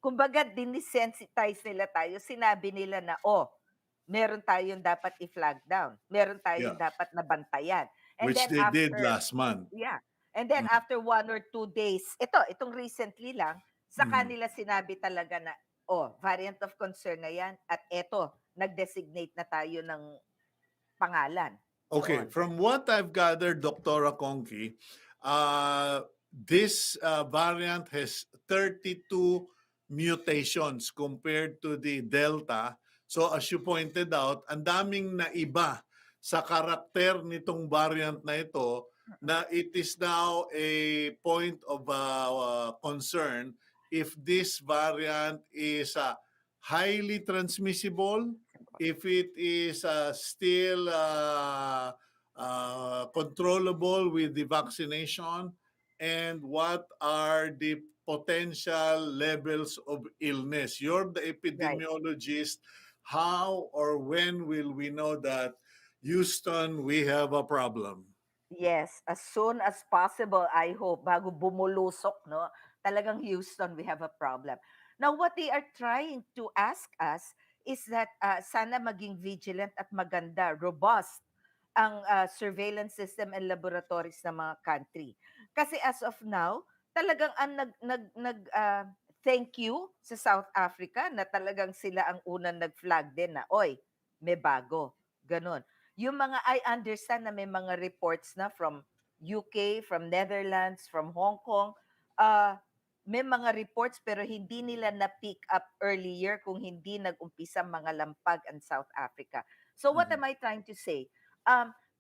Kumbaga dinisensitize nila tayo, sinabi nila na, "Oh, meron tayong dapat i-flag down, meron tayong Yeah, dapat na bantayan." And which then they did after last month. yeah, and then Mhm. after 1 or 2 days, itong recently lang, sa Mhm. kanila sinabi talaga na, "Oh, variant of concern na 'yan at eto, nag-designate na tayo ng pangalan." Okay, Doon. from what I've gathered, Dr. Conky, this variant has 32 mutations compared to the Delta. So as you pointed out, ang daming naiba sa karakter nitong variant na ito na it is now a point of concern if this variant is highly transmissible, if it is still controllable with the vaccination, and what are the potential levels of illness. You're the Right. epidemiologist. How or when will we know that Houston, we have a problem? Yes, as soon as possible, I hope, bago bumulusok, no? Talagang Houston, we have a problem. Now, what they are trying to ask us is that sana maging vigilant at maganda, robust ang surveillance system and laboratories ng mga country. Kasi as of now, talagang ang thank you sa South Africa na talagang sila ang unang nag-flag din na, oy, may bago. Ganon. Yung mga I understand na may mga reports na from UK, from Netherlands, from Hong Kong, may mga reports pero hindi nila na-pick up earlier kung hindi nag-umpisa mga lampag ang South Africa. So what Mhm. am I trying to say?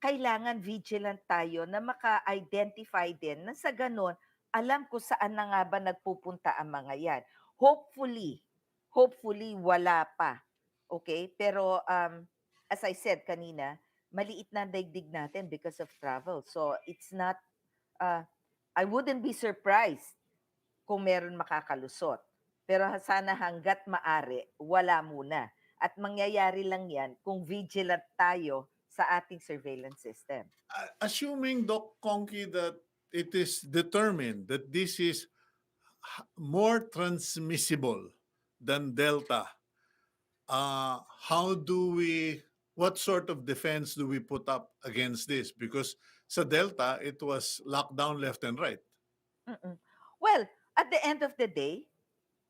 Kailangan vigilant tayo na maka-identify din na sa ganun, alam ko saan na nga ba nagpupunta ang mga yan. Hopefully, hopefully wala pa. Okay? Pero as I said kanina, maliit na ang daigdig natin because of travel. So it's not, uh, I wouldn't be surprised kung meron makakalusot. Pero sana hanggat maari, wala muna. At mangyayari lang yan kung vigilant tayo sa ating surveillance system. Assuming, Doc Conky, that it is determined that this is more transmissible than Delta, how do we, what sort of defense do we put up against this? Because sa Delta, it was lockdown left and right. Mm-mm. Well, at the end of the day,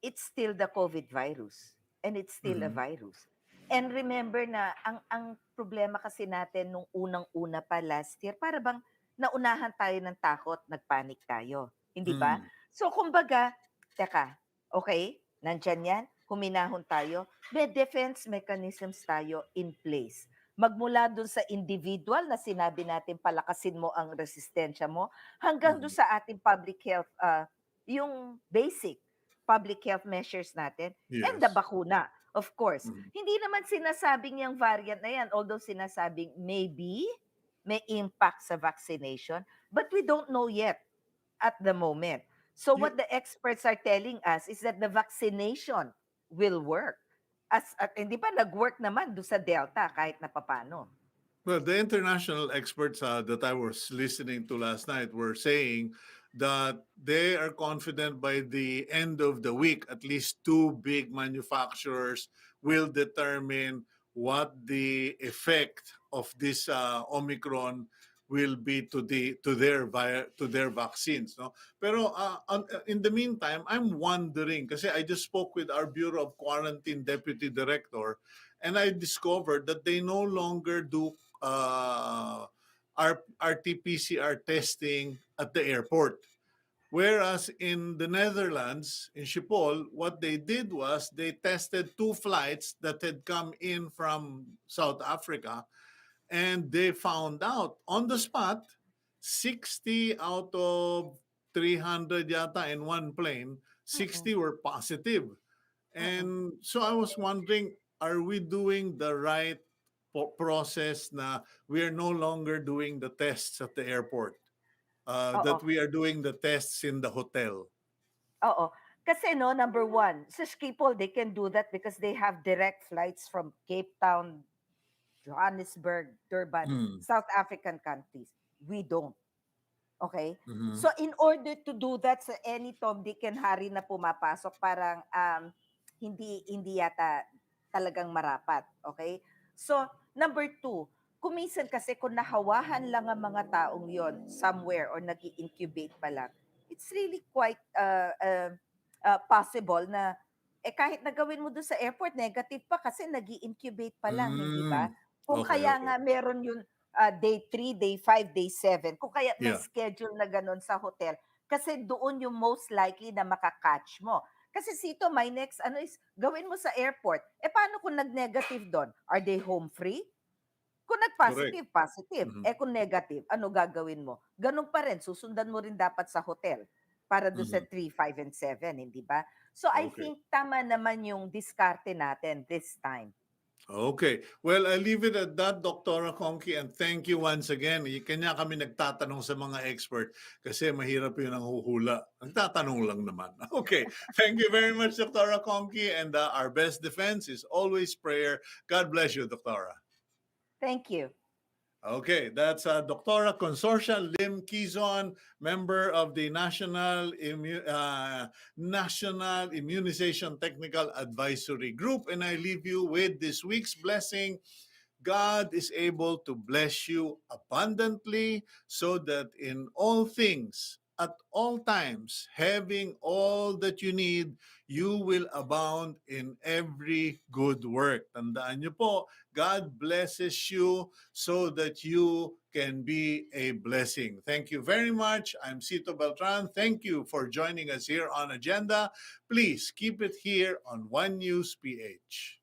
it's still the COVID virus and it's still a Mhm. virus. And remember na ang problema kasi natin nung unang-una pa last year, para bang naunahan tayo ng takot, nagpanik tayo, hindi ba? Mm. So kumbaga, teka, okay, nandyan yan, huminahon tayo, may defense mechanisms tayo in place. Magmula dun sa individual na sinabi natin palakasin mo ang resistensya mo, hanggang dun Mhm. sa ating public health, yung basic public health measures natin, and the Yes. bakuna, of course. Mhm. Hindi naman sinasabing yung variant na yan, although sinasabing maybe may impact sa vaccination, but we don't know yet at the moment. So You, what the experts are telling us is that the vaccination will work. At hindi pa nag-work naman do sa Delta kahit na papano. well, the international experts that I was listening to last night were saying that they are confident by the end of the week, at least two big manufacturers will determine what the effect of this Omicron will be to their vaccines, no. Pero in the meantime, I'm wondering kasi I just spoke with our Bureau of Quarantine deputy director, and I discovered that they no longer do RT-PCR testing at the airport. Whereas in the Netherlands, in Schiphol, what they did was they tested two flights that had come in from South Africa, and they found out on the spot 60 out of 300 yata in one plane, Mm-mm. 60 were positive. Mm-mm. And so I was wondering, are we doing the right process na we are no longer doing the tests at the airport, Oo. that we are doing the tests in the hotel? Oo. Kasi no, number one, sa Schiphol, they can do that because they have direct flights from Cape Town, Johannesburg, Durban, Mm. South African countries. We don't. Okay? Mhm. So in order to do that sa any Tom, Dick and Harry na pumapasok, parang hindi yata talagang marapat. Okay? So number two, kuminsan kasi kung nahawahan lang ang mga taong yon somewhere or nag incubate pa lang, it's really quite possible na kahit nagawin mo doon sa airport, negative pa kasi nag incubate pa lang, hindi ba? Mm. Kung Okay, kaya okay. nga meron yung day 3, day 5, day 7. Kung kaya may Yeah. schedule na gano'n sa hotel, kasi doon yung most likely na makakatch mo. Kasi Sito, my next ano is, gawin mo sa airport. Paano kung nag-negative doon? Are they home free? Kung Correct. nag-positive, positive. Mhm. Kung negative, ano gagawin mo? Ganun pa rin, susundan mo rin dapat sa hotel para do sa Mhm. 3, 5, and 7, hindi ba? So I Okay. think tama naman yung diskarte natin this time. Okay. Well, I leave it at that, Dr. Conky, and thank you once again. Kanya kami nagtatanong sa mga expert kasi mahirap yun ang huhula. Nagtatanong lang naman. Okay. Thank you very much, Dr. Conky, and our best defense is always prayer. God bless you, Dr. Thank you. Okay, that's Dr. Consortia Lim Quizon, member of the National Immunization Technical Advisory Group. And I leave you with this week's blessing. God is able to bless you abundantly so that in all things, at all times, having all that you need, you will abound in every good work. Tandaan niyo po, God blesses you so that you can be a blessing. Thank you very much. I'm Cito Beltran. Thank you for joining us here on Agenda. Please keep it here on One News PH.